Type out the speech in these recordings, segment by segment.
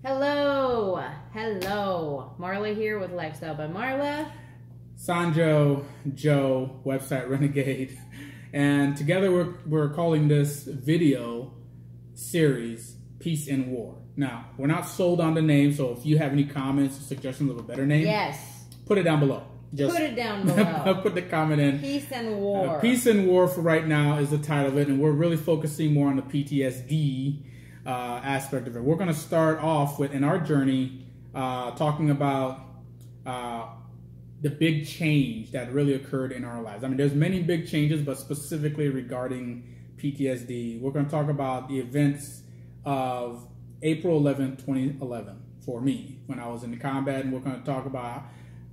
Hello, Marla here with Lifestyle by Marla. Sanjo, Joe, website Renegade, and together we're calling this video series Peace in War. Now, we're not sold on the name, so if you have any comments or suggestions of a better name, yes, put it down below. Just put it down below. Put the comment in. Peace and War. Peace and War for right now is the title of it, and we're really focusing more on the PTSD aspect of it. We're going to start off with, in our journey, talking about the big change that really occurred in our lives. I mean, there's many big changes, but specifically regarding PTSD, we're going to talk about the events of April 11th, 2011 for me when I was in the combat, and we're going to talk about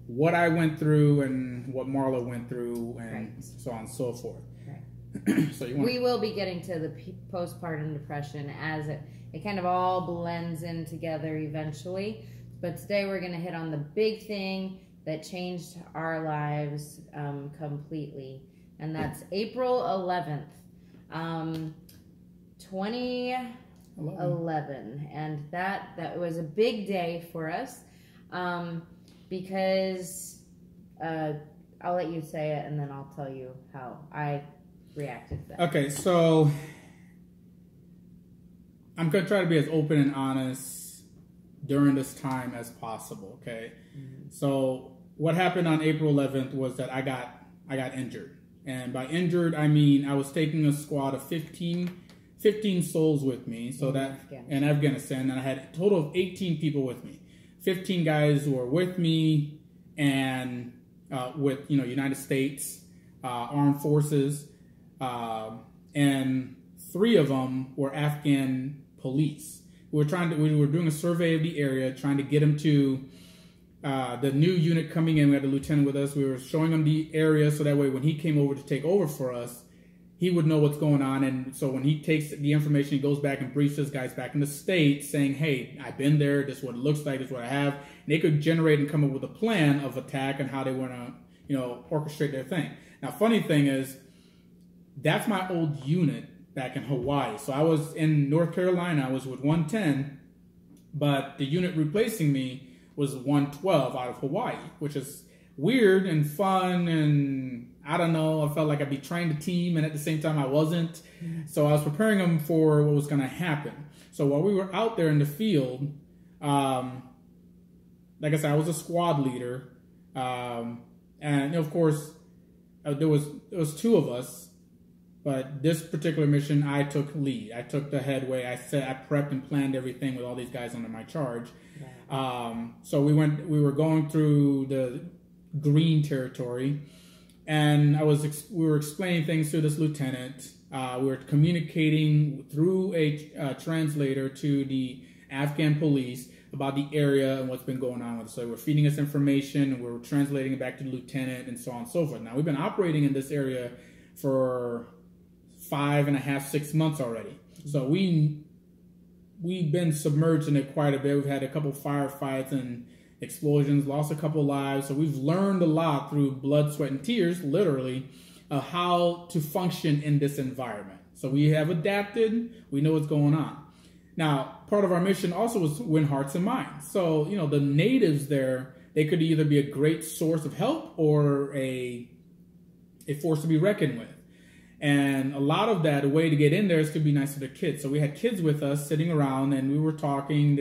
what I went through and what Marla went through, and so on and so forth. Right. So we will be getting to the postpartum depression as it kind of all blends in together eventually. But today we're going to hit on the big thing that changed our lives completely, and that's April 11th, 2011, and that was a big day for us because I'll let you say it, and then I'll tell you how I reacted to that. Okay, so I'm going to try to be as open and honest during this time as possible, okay? Mm-hmm. So what happened on April 11th was that I got injured. And by injured, I mean I was taking a squad of 15 souls with me, so in Afghanistan, and I had a total of 18 people with me. 15 guys who were with me and with United States Armed Forces, and 3 of them were Afghan police. We were doing a survey of the area, trying to get them to the new unit coming in. We had a lieutenant with us. We were showing him the area so that way when he came over to take over for us, he would know what's going on. And so when he takes the information, he goes back and briefs his guys back in the States saying, hey, I've been there. This is what it looks like. This is what I have. And they could generate and come up with a plan of attack and how they want to, orchestrate their thing. Now, funny thing is, that's my old unit back in Hawaii. So I was in North Carolina. I was with 110, but the unit replacing me was 112 out of Hawaii, which is weird and fun, and I don't know, I felt like I'd be trying to team, and at the same time I wasn't. So I was preparing them for what was going to happen. So while we were out there in the field, like I said, I was a squad leader, and of course there was 2 of us, but this particular mission I took lead. I took the headway. I prepped and planned everything with all these guys under my charge. So we were going through the green territory, and we were explaining things to this lieutenant. We were communicating through a translator to the Afghan police about the area and what's been going on with it. So they were feeding us information, and we were translating it back to the lieutenant, and so on and so forth. Now, we've been operating in this area for 5.5, 6 months already. So we've been submerged in it quite a bit. We've had a couple firefights and explosions, lost a couple lives. So we've learned a lot through blood, sweat, and tears, literally, of how to function in this environment. So we have adapted. We know what's going on. Now, part of our mission also was to win hearts and minds. So, the natives there, they could either be a great source of help or a force to be reckoned with. And a lot of that, a way to get in there is to be nice to the kids. So we had kids with us sitting around, and we were talking.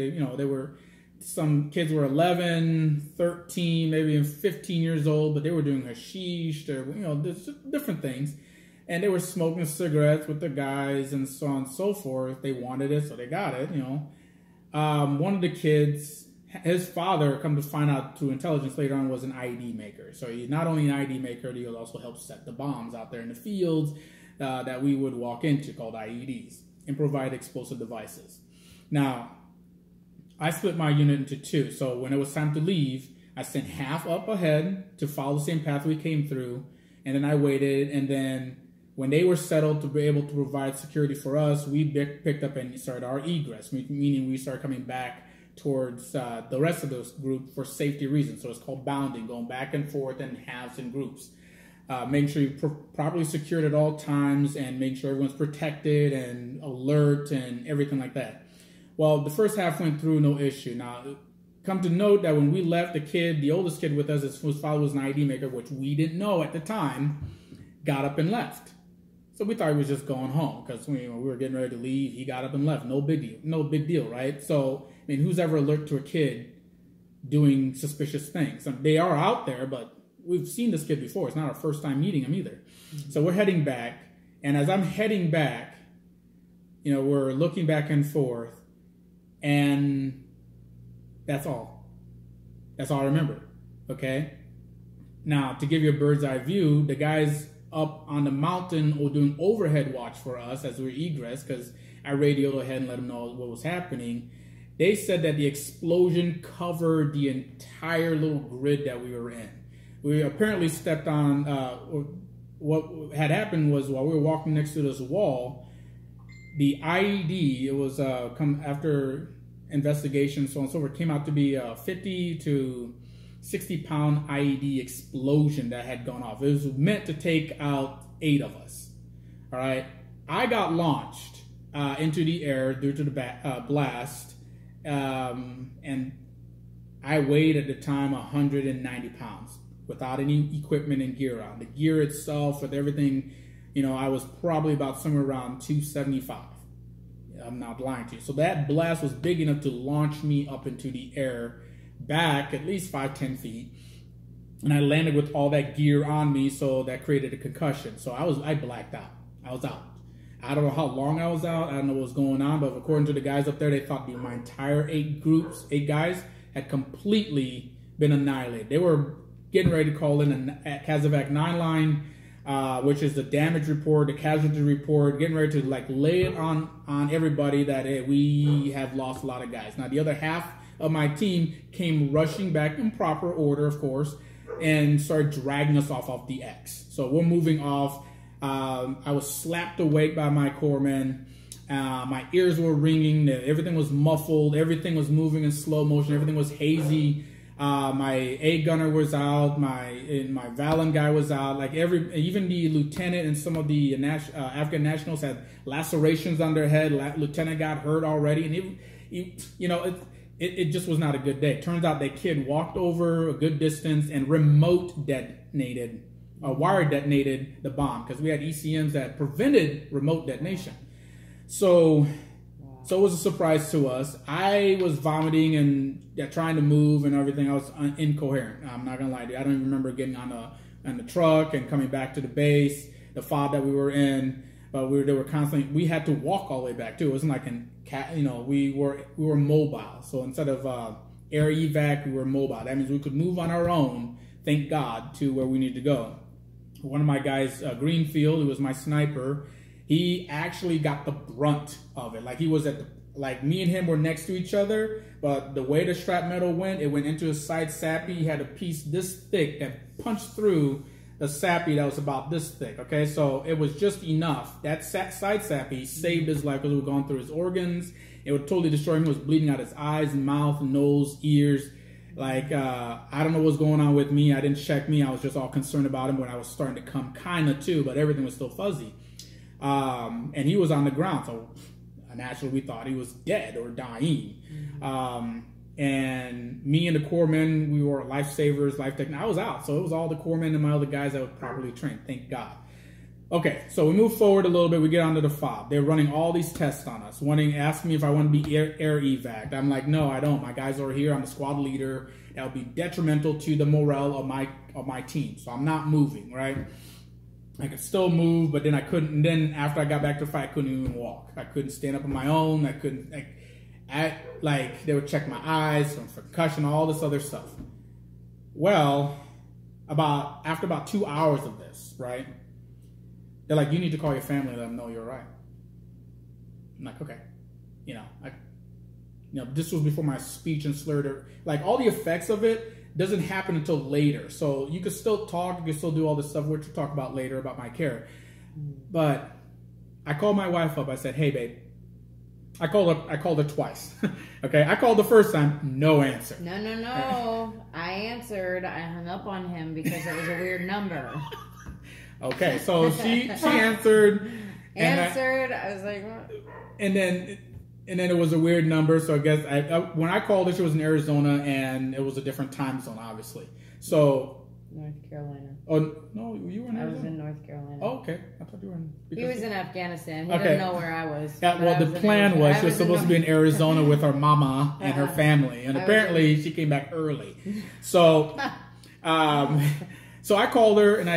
Some kids were 11, 13, maybe even 15 years old, but they were doing hashish, there's different things. And they were smoking cigarettes with the guys and so on and so forth. They wanted it, so they got it, One of the kids, his father, come to find out through intelligence later on, was an IED maker. So he's not only an IED maker, he also helped set the bombs out there in the fields that we would walk into, called IEDs, improvised explosive devices. Now, I split my unit into 2. So when it was time to leave, I sent half up ahead to follow the same path we came through, and then I waited, and then when they were settled to be able to provide security for us, we picked up and started our egress, meaning we started coming back towards the rest of this group for safety reasons. So it's called bounding, going back and forth in halves and groups. Making sure you're properly secured at all times and making sure everyone's protected and alert and everything like that. Well, the first half went through no issue. Now, come to note that when we left, the oldest kid with us, whose father was an ID maker, which we didn't know at the time, got up and left. So we thought he was just going home because we were getting ready to leave. He got up and left. No big deal, right? So, I mean, who's ever alert to a kid doing suspicious things? I mean, they are out there, but we've seen this kid before. It's not our first time meeting him either. Mm-hmm. So we're heading back. And as I'm heading back, we're looking back and forth. And that's all. That's all I remember. Okay? Now, to give you a bird's eye view, the guys up on the mountain or doing overhead watch for us as we egress, because I radioed ahead and let them know what was happening. They said that the explosion covered the entire little grid that we were in. We apparently stepped on, what had happened was while we were walking next to this wall, the IED, it was come after investigation, so on and so forth, came out to be a 50 to 60-pound IED explosion that had gone off. It was meant to take out 8 of us. All right. I got launched into the air due to the blast, and I weighed at the time 190 pounds without any equipment and gear on. The gear itself with everything, I was probably about somewhere around 275. I'm not lying to you. So that blast was big enough to launch me up into the air, back at least 5-10 feet, and I landed with all that gear on me, so that created a concussion. So I blacked out. I was out. I don't know how long I was out. I don't know what was going on, but according to the guys up there, they thought my entire 8 guys had completely been annihilated. They were getting ready to call in a Casevac 9 line, which is the damage report, the casualty report, getting ready to lay it on everybody that hey, we have lost a lot of guys. Now the other half of my team came rushing back in proper order, of course, and started dragging us off the X. So we're moving off. I was slapped awake by my corpsmen. My ears were ringing. Everything was muffled. Everything was moving in slow motion. Everything was hazy. My A gunner was out. My Valen guy was out. Even the lieutenant and some of the Afghan nationals had lacerations on their head. Lieutenant got hurt already, and it just was not a good day. Turns out that kid walked over a good distance and wire detonated the bomb, because we had ECMs that prevented remote detonation. So it was a surprise to us. I was vomiting and trying to move and everything. I was incoherent. I'm not gonna lie to you. I don't even remember getting on the truck and coming back to the base, the fob that we were in. But we had to walk all the way back too. It wasn't like we were mobile. So instead of air evac, we were mobile. That means we could move on our own, thank God, to where we need to go. One of my guys, Greenfield, who was my sniper, he actually got the brunt of it. He was me and him were next to each other, but the way the shrapnel went, it went into his side sappy. He had a piece this thick that punched through the sappy that was about this thick. Okay, so it was just enough. That side sappy saved his life because it would gone through his organs. It would totally destroy him. He was bleeding out his eyes, mouth, nose, ears. I don't know what's going on with me. I didn't check me. I was just all concerned about him when I was starting to come kind of too, but everything was still fuzzy. And he was on the ground, so naturally we thought he was dead or dying. Mm-hmm. And me and the corpsmen, we were lifesavers, life tech. I was out, so it was all the corpsmen and my other guys that were properly trained, thank God. Okay, so we move forward a little bit. We get onto the fob. They're running all these tests on us, asking me if I want to be air evac. I'm like, no, I don't. My guys are here. I'm the squad leader. That would be detrimental to the morale of my team. So I'm not moving, right? I could still move, but then I couldn't. And then after I got back to the fight, I couldn't even walk. I couldn't stand up on my own. I couldn't. They would check my eyes for concussion, all this other stuff. Well, after about 2 hours of this, right? They're like, you need to call your family and let them know you're all right. I'm like, okay. This was before my speech and slurred. All the effects of it doesn't happen until later. So you could still talk, you could still do all this stuff, which we'll talk about later about my care. But I called my wife up. I said, hey, babe. I called her twice. Okay, I called the first time, no answer. No. I answered. I hung up on him because it was a weird number. Okay, so she answered. I was like, what? And then And then it was a weird number, so I guess when I called her, she was in Arizona, and it was a different time zone, obviously. So North Carolina. Oh no, you were in Arizona? I was in North Carolina. Oh, okay. I thought you were in. He was in Afghanistan. He Okay. didn't know where I was. Yeah, well, the plan was she was supposed to be in Arizona with her mama and her family, and apparently she came back early. So, so I called her, and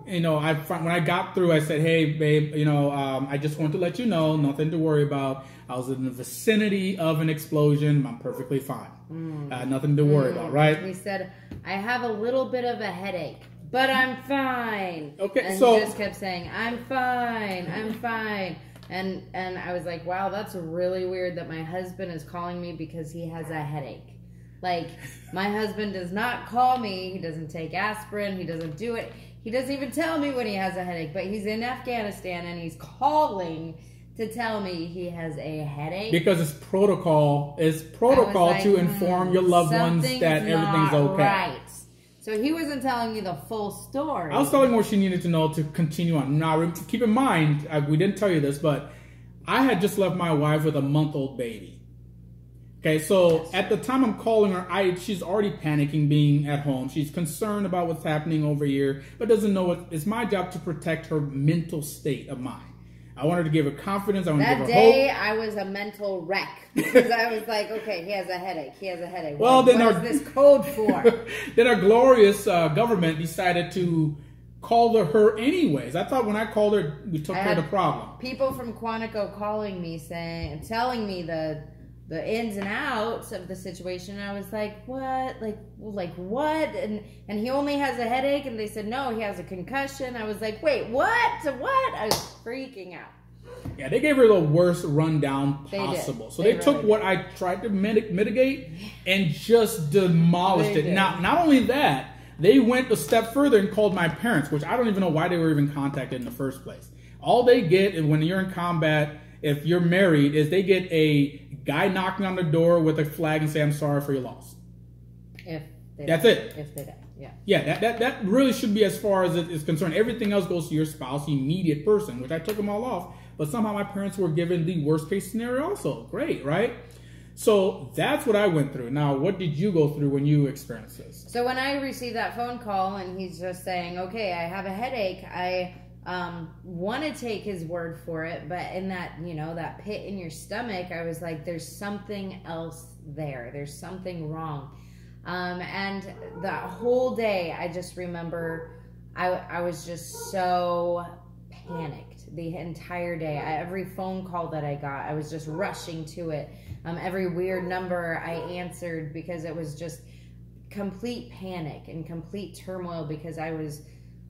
when I got through, I said, "Hey, babe, I just want to let you know, nothing to worry about. I was in the vicinity of an explosion. I'm perfectly fine. Nothing to worry about, right?" He said, "I have a little bit of a headache, but I'm fine." Okay, and so he just kept saying, "I'm fine, I'm fine." And I was like, wow, that's really weird that my husband is calling me because he has a headache. Like, my husband does not call me. He doesn't take aspirin. He doesn't do it. He doesn't even tell me when he has a headache. But he's in Afghanistan, and he's calling to tell me he has a headache. Because it's protocol. It's protocol like, to inform your loved ones that everything's okay. Right. So he wasn't telling me the full story. I was telling her what she needed to know to continue on. Now, keep in mind, we didn't tell you this, but I had just left my wife with a month-old baby. Okay, so at the time I'm calling her, she's already panicking being at home. She's concerned about what's happening over here, but doesn't know it's my job to protect her mental state of mind. I wanted to give her confidence. I wanted to give her hope. That day, I was a mental wreck because I was like, okay, he has a headache. He has a headache. Well, what is this code for? Then our glorious government decided to call her anyways. I thought when I called her, we took care of the problem. People from Quantico calling me telling me the ins and outs of the situation. I was like, what? Like what? And he only has a headache, and they said, no, he has a concussion. I was like, wait, what? What? I was freaking out. Yeah, they gave her the worst rundown possible. So they took what I tried to mitigate and just demolished it. Now, not only that, they went a step further and called my parents, which I don't even know why they were even contacted in the first place. All they get is when you're in combat, if you're married, is they get a guy knocking on the door with a flag and say, "I'm sorry for your loss." That's it. If they die, yeah. Yeah, that really should be as far as it is concerned. Everything else goes to your spouse, immediate person, which I took them all off. But somehow my parents were given the worst case scenario also. Great, right? So that's what I went through. Now, what did you go through when you experienced this? So when I received that phone call and he's just saying, okay, I have a headache, I want to take his word for it, but in that, that pit in your stomach, I was like, there's something else there. There's something wrong. And that whole day, I just remember I was just so panicked the entire day. Every phone call that I got, I was just rushing to it. Every weird number I answered because it was just complete panic and complete turmoil because I was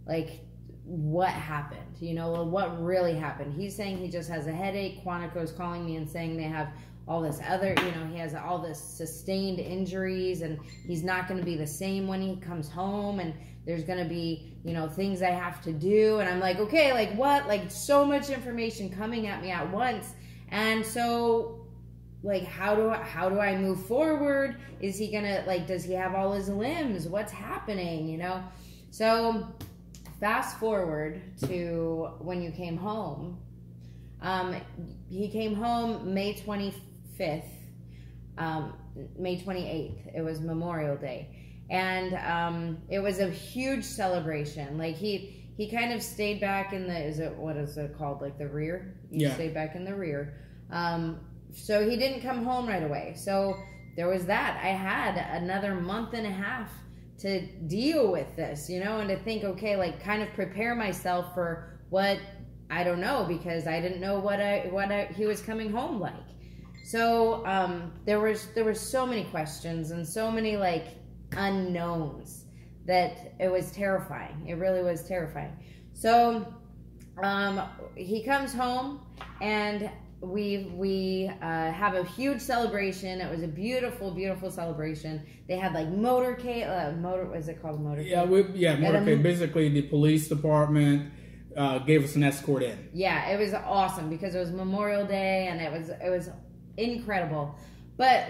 like, what happened? What really happened? He's saying he just has a headache. Quantico's calling me and saying they have all this other, he has all this sustained injuries and he's not going to be the same when he comes home and there's going to be, things I have to do. And I'm like, okay, like what? Like so much information coming at me at once. And so like, how do I move forward? Is he going to does he have all his limbs? What's happening? So fast forward to when you came home. He came home May 25th, May 28th. It was Memorial Day. And it was a huge celebration. Like he kind of stayed back in what is it called? Like the rear? He stayed back in the rear. So he didn't come home right away. So there was that. I had another month and a half to deal with this, and to think, okay, like kind of prepare myself for what I don't know, because I didn't know what he was coming home like. So there was so many questions and so many like unknowns that it was terrifying. It really was terrifying. So he comes home and we have a huge celebration. It was a beautiful, beautiful celebration. They had like motorcade. What is it called? Motorcade. Motorcade. Basically, the police department gave us an escort in. Yeah, it was awesome because it was Memorial Day and it was incredible. But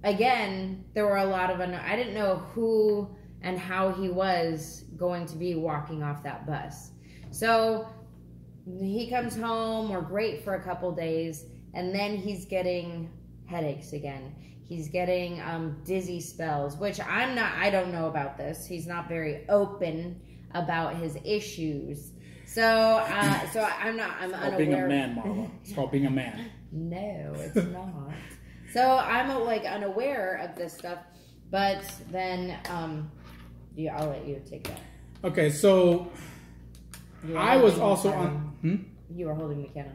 again, there were a lot of I didn't know who and how he was going to be walking off that bus. So he comes home. We're great for a couple days, and then he's getting headaches again. He's getting dizzy spells, which I don't know about this. He's not very open about his issues. So I'm unaware. Being a man, Marla. It's called being a man. No, it's not. So I'm unaware of this stuff, but then I'll let you take that. Okay, so I was also on. You were holding McKenna.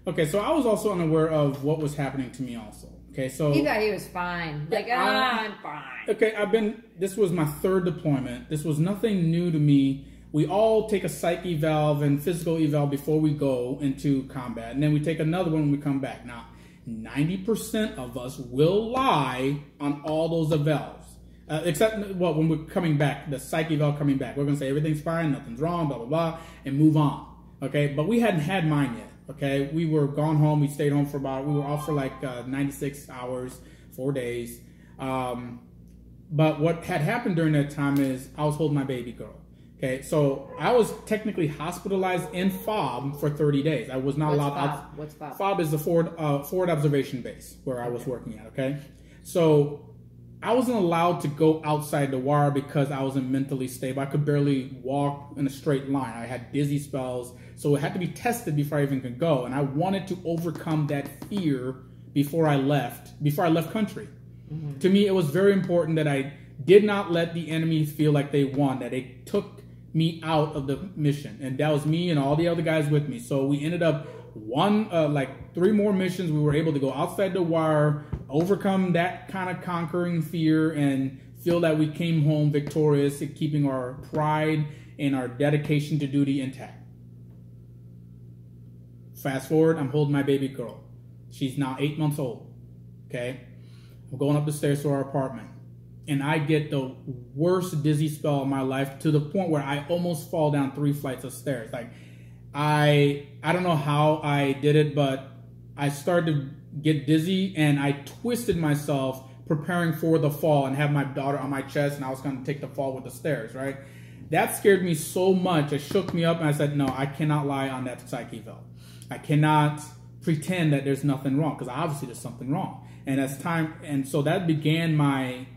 Okay, so I was also unaware of what was happening to me also. Okay, so he thought he was fine. Like, I'm fine. Okay, this was my third deployment. This was nothing new to me. We all take a psych eval and physical eval before we go into combat, and then we take another one when we come back. Now, 90% of us will lie on all those evals. Except, when we're coming back, the psych eval coming back. We're going to say everything's fine, nothing's wrong, blah, blah, blah, and move on. Okay, but we hadn't had mine yet. Okay, we were gone home. We stayed home we were off for like 96 hours, 4 days. But what had happened during that time is I was holding my baby girl. Okay, so I was technically hospitalized in FOB for 30 days. I was not allowed out. What's FOB? FOB is the forward observation base where I was working at. Okay, so I wasn't allowed to go outside the wire because I wasn't mentally stable. I could barely walk in a straight line. I had dizzy spells, so it had to be tested before I even could go. And I wanted to overcome that fear before I left country. Mm-hmm. To me, it was very important that I did not let the enemy feel like they won, that they took me out of the mission. And that was me and all the other guys with me. So we ended up 3 more missions. We were able to go outside the wire, overcome that kind of conquering fear, and feel that we came home victorious, keeping our pride and our dedication to duty intact. Fast forward, I'm holding my baby girl. She's now 8 months old. Okay, I'm going up the stairs to our apartment, and I get the worst dizzy spell of my life, to the point where I almost fall down 3 flights of stairs. Like, I don't know how I did it, but I started to get dizzy, and I twisted myself preparing for the fall and have my daughter on my chest, and I was going to take the fall with the stairs, right? That scared me so much. It shook me up, and I said, no, I cannot lie on that psych eval. I cannot pretend that there's nothing wrong, because obviously there's something wrong. And so that began my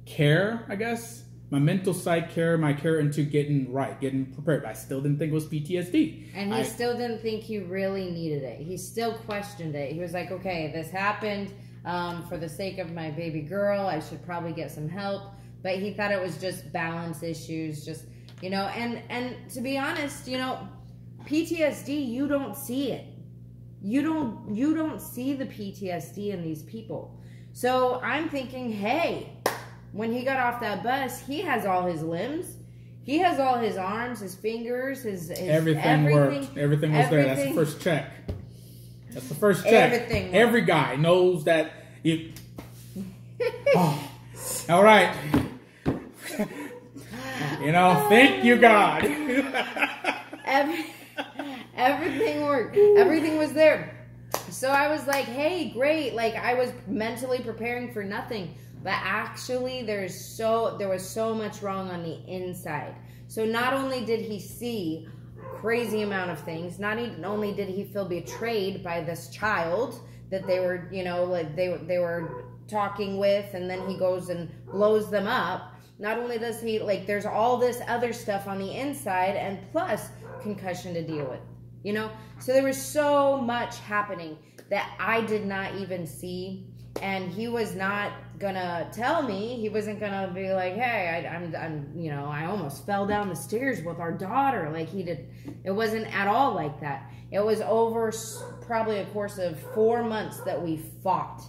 care, I guess. My mental psych care, my care into getting prepared. I still didn't think it was PTSD. And he still didn't think he really needed it. He still questioned it. He was like, okay, this happened for the sake of my baby girl. I should probably get some help. But he thought it was just balance issues, and to be honest, PTSD, you don't see it. You don't see the PTSD in these people. So I'm thinking, hey, when he got off that bus, he has all his limbs. He has all his arms, his fingers, his everything worked. Everything was there. That's the first check. That's the first check. Everything worked. Every guy knows that you... Oh, all right. Thank you, God. Everything worked. Everything was there. So I was like, hey, great. Like, I was mentally preparing for nothing. But actually, there was so much wrong on the inside. So not only did he see crazy amount of things, not only did he feel betrayed by this child that they were, they were talking with, and then he goes and blows them up. Not only does he, there's all this other stuff on the inside, and plus concussion to deal with, So there was so much happening that I did not even see. And he was not gonna tell me. He wasn't gonna be like, hey, I almost fell down the stairs with our daughter, like he did. It wasn't at all like that. It was over probably a course of 4 months that we fought.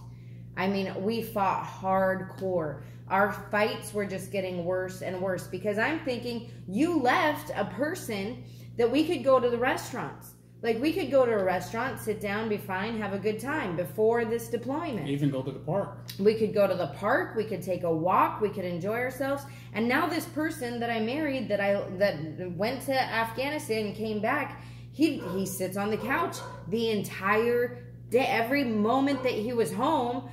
I mean, we fought hardcore. Our fights were just getting worse and worse, because I'm thinking, you left a person that we could go to the restaurants. Like, we could go to a restaurant, sit down, be fine, have a good time before this deployment. Even go to the park. We could go to the park. We could take a walk. We could enjoy ourselves. And now this person that I married, that went to Afghanistan and came back, he sits on the couch the entire day. Every moment that he was home,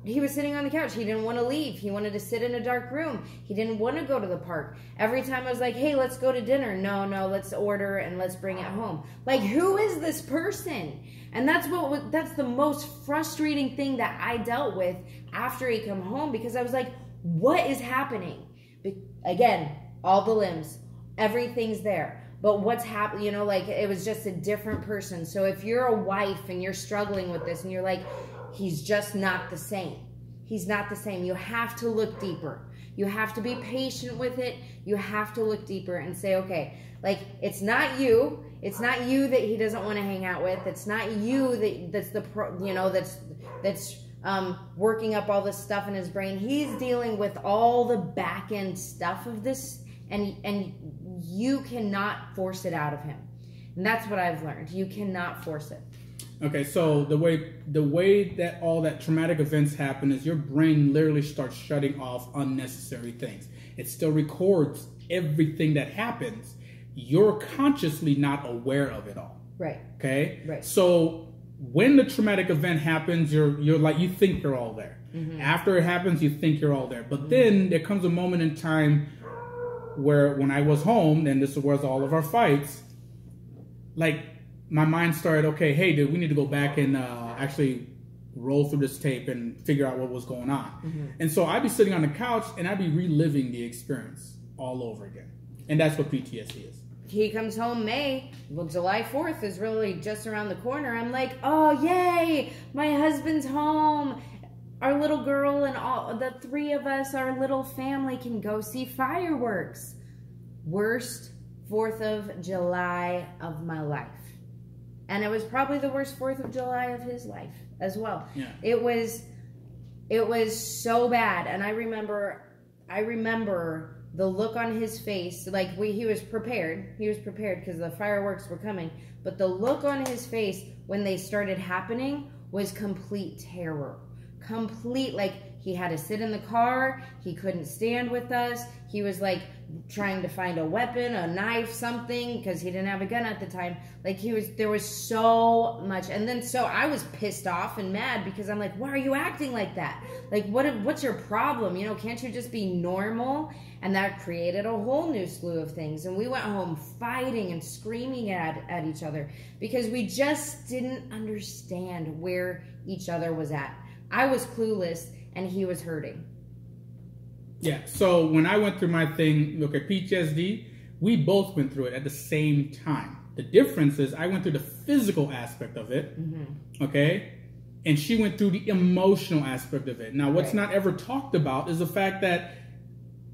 he was sitting on the couch. He didn't want to leave. He wanted to sit in a dark room. He didn't want to go to the park. Every time I was like, hey, let's go to dinner. No, let's order and let's bring it home. Like, who is this person? And that's the most frustrating thing that I dealt with after he come home, because I was like, what is happening? Again, all the limbs, everything's there. But what's happening, you know, like, it was just a different person. So if you're a wife and you're struggling with this and you're like, he's just not the same. He's not the same. You have to look deeper. You have to be patient with it. You have to look deeper and say, okay, like, it's not you. It's not you that he doesn't want to hang out with. It's not you that's working up all this stuff in his brain. He's dealing with all the back end stuff of this, and you cannot force it out of him. And that's what I've learned. You cannot force it. Okay, so the way that all that traumatic events happen is your brain literally starts shutting off unnecessary things. It still records everything that happens. You're consciously not aware of it all. Right. Okay? Right. So when the traumatic event happens, you're like, you think you're all there. Mm-hmm. After it happens, you think you're all there. But then there comes a moment in time where, when I was home, and this was all of our fights, like, my mind started, okay, hey, dude, we need to go back and actually roll through this tape and figure out what was going on. Mm-hmm. And so I'd be sitting on the couch and I'd be reliving the experience all over again. And that's what PTSD is. He comes home July 4th is really just around the corner. I'm like, oh, yay, my husband's home. Our little girl and all the three of us, our little family, can go see fireworks. Worst 4th of July of my life. And it was probably the worst 4th of July of his life as well. Yeah. It was so bad. And I remember the look on his face, like, he was prepared. He was prepared because the fireworks were coming. But the look on his face when they started happening was complete terror. Complete, like, he had to sit in the car. He couldn't stand with us. He was, like, trying to find a weapon, a knife, something, because he didn't have a gun at the time. Like, there was so much. And then, so I was pissed off and mad because I'm like, why are you acting like that? Like, what's your problem? You know, can't you just be normal? And that created a whole new slew of things. And we went home fighting and screaming at each other because we just didn't understand where each other was at. I was clueless and he was hurting. Yeah, so when I went through my thing, look at PTSD, we both went through it at the same time. The difference is I went through the physical aspect of it, mm-hmm. okay? And she went through the emotional aspect of it. Now, what's not ever talked about is the fact that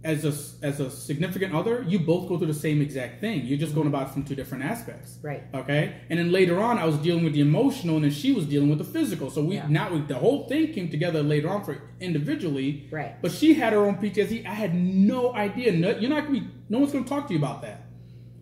as a significant other, you both go through the same exact thing. You're just going about it from two different aspects. Right. Okay? And then later on, I was dealing with the emotional, and then she was dealing with the physical. So the whole thing came together later on for individually. Right. But she had her own PTSD. I had no idea. No one's going to talk to you about that.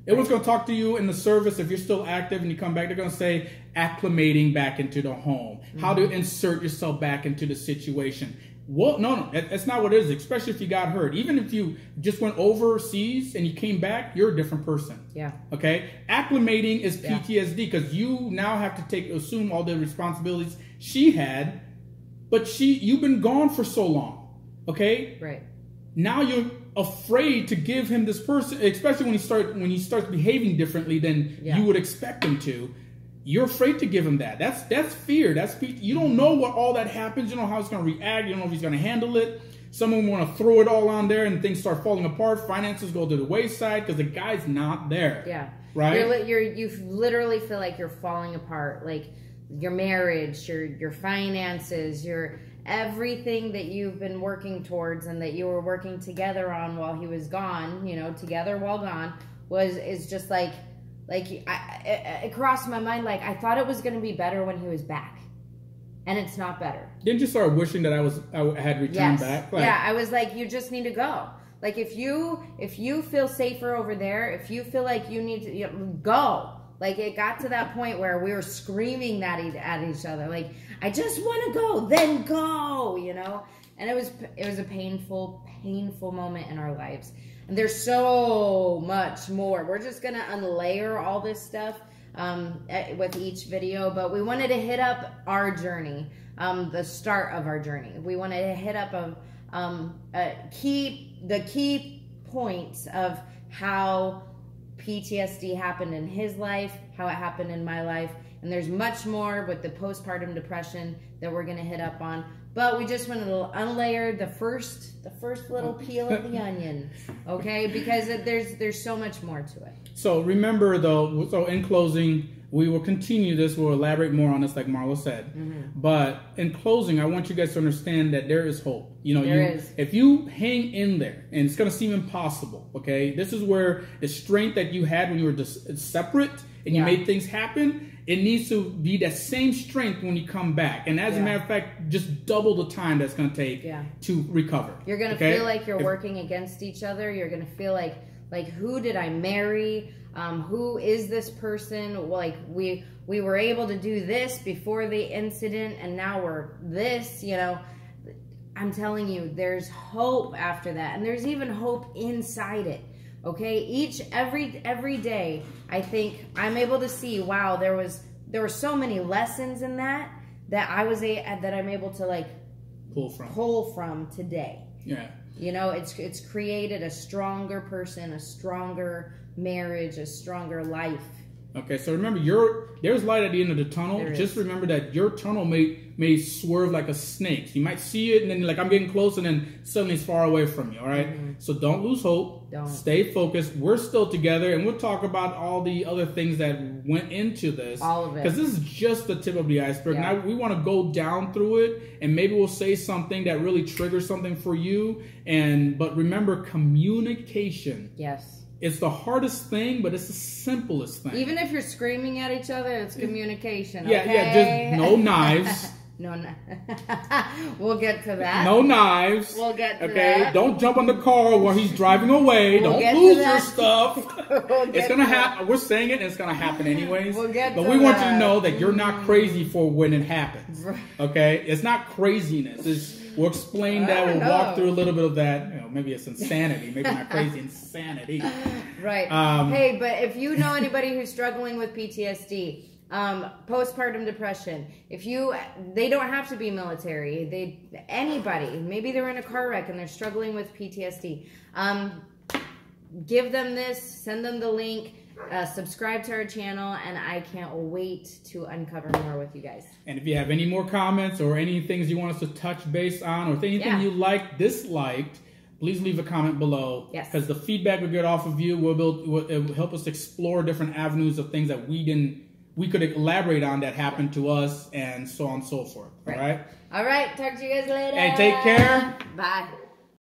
Everyone's going to talk to you in the service if you're still active and you come back. They're going to say acclimating back into the home, mm-hmm. how to insert yourself back into the situation. Well, no, that's not what it is, especially if you got hurt. Even if you just went overseas and you came back, you're a different person. Yeah. Okay? Acclimating is PTSD because you now have to assume all the responsibilities she had, but you've been gone for so long. Okay? Right. Now you're afraid to give him this person, especially when he starts behaving differently than you would expect him to. You're afraid to give him that. That's fear. You don't know what all that happens. You don't know how he's going to react. You don't know if he's going to handle it. Someone want to throw it all on there and things start falling apart. Finances go to the wayside because the guy's not there. Yeah. Right? You literally feel like you're falling apart. Like your marriage, your finances, your everything that you've been working towards and that you were working together on while he was gone, together while gone, is just like it crossed my mind, like, I thought it was going to be better when he was back. And it's not better. Didn't you start wishing that I had returned back? Yeah, I was like, you just need to go. Like, if you feel safer over there, if you feel like you need to go. Like, it got to that point where we were screaming that at each other. Like, I just want to go, then go, And it was a painful moment in our lives. And there's so much more. We're just going to unlayer all this stuff with each video, but we wanted to hit up our journey, the start of our journey. We wanted to hit up the key points of how PTSD happened in his life, how it happened in my life, and there's much more with the postpartum depression that we're going to hit up on. But we just wanted to unlayer the first little peel of the onion, okay? Because there's so much more to it. So remember, though, so in closing, we will continue this. We'll elaborate more on this, like Marla said. Mm-hmm. But in closing, I want you guys to understand that there is hope. You know, if you hang in there, and it's going to seem impossible, okay? This is where the strength that you had when you were just separate and you made things happen, it needs to be that same strength when you come back. And as a matter of fact, just double the time that's going to take to recover. You're going to feel like you're working against each other. You're going to feel like who did I marry? Who is this person? Like we were able to do this before the incident, and now we're this, you know. I'm telling you, there's hope after that, and there's even hope inside it. Okay, every day, I think I'm able to see, wow, there were so many lessons in that I'm able to like pull from today. Yeah. You know, it's created a stronger person, a stronger marriage, a stronger life. Okay, so remember, there's light at the end of the tunnel. Just remember that your tunnel may swerve like a snake. So you might see it, and then like I'm getting close, and then suddenly it's far away from you. All right, so don't lose hope. Stay focused. We're still together, and we'll talk about all the other things that went into this. All of it, because this is just the tip of the iceberg. Yeah. Now we want to go down through it, and maybe we'll say something that really triggers something for you. But remember, communication. Yes. It's the hardest thing, but it's the simplest thing. Even if you're screaming at each other, it's communication. Yeah, okay? Just no knives. No. We'll get to that. No knives. We'll get to that. Okay, don't jump on the car while he's driving away. Don't lose your stuff. It's gonna happen. We're saying it, and it's gonna happen anyways. We'll get but to we that. want you to know that you're not crazy for when it happens. Okay, it's not craziness. We'll explain that. We'll walk through a little bit of that. You know, maybe it's insanity. Maybe not crazy, insanity. Right. Hey, but if you know anybody who's struggling with PTSD, postpartum depression, they don't have to be military. Anybody. Maybe they're in a car wreck and they're struggling with PTSD. Give them this. Send them the link. Subscribe to our channel, and I can't wait to uncover more with you guys. And if you have any more comments or any things you want us to touch base on, or anything you liked, disliked, please leave a comment below. Yes. Because the feedback we get off of you will help us explore different avenues of things that we could elaborate on that happened to us, and so on and so forth. Right. All right? All right. Talk to you guys later. Hey, take care. Bye.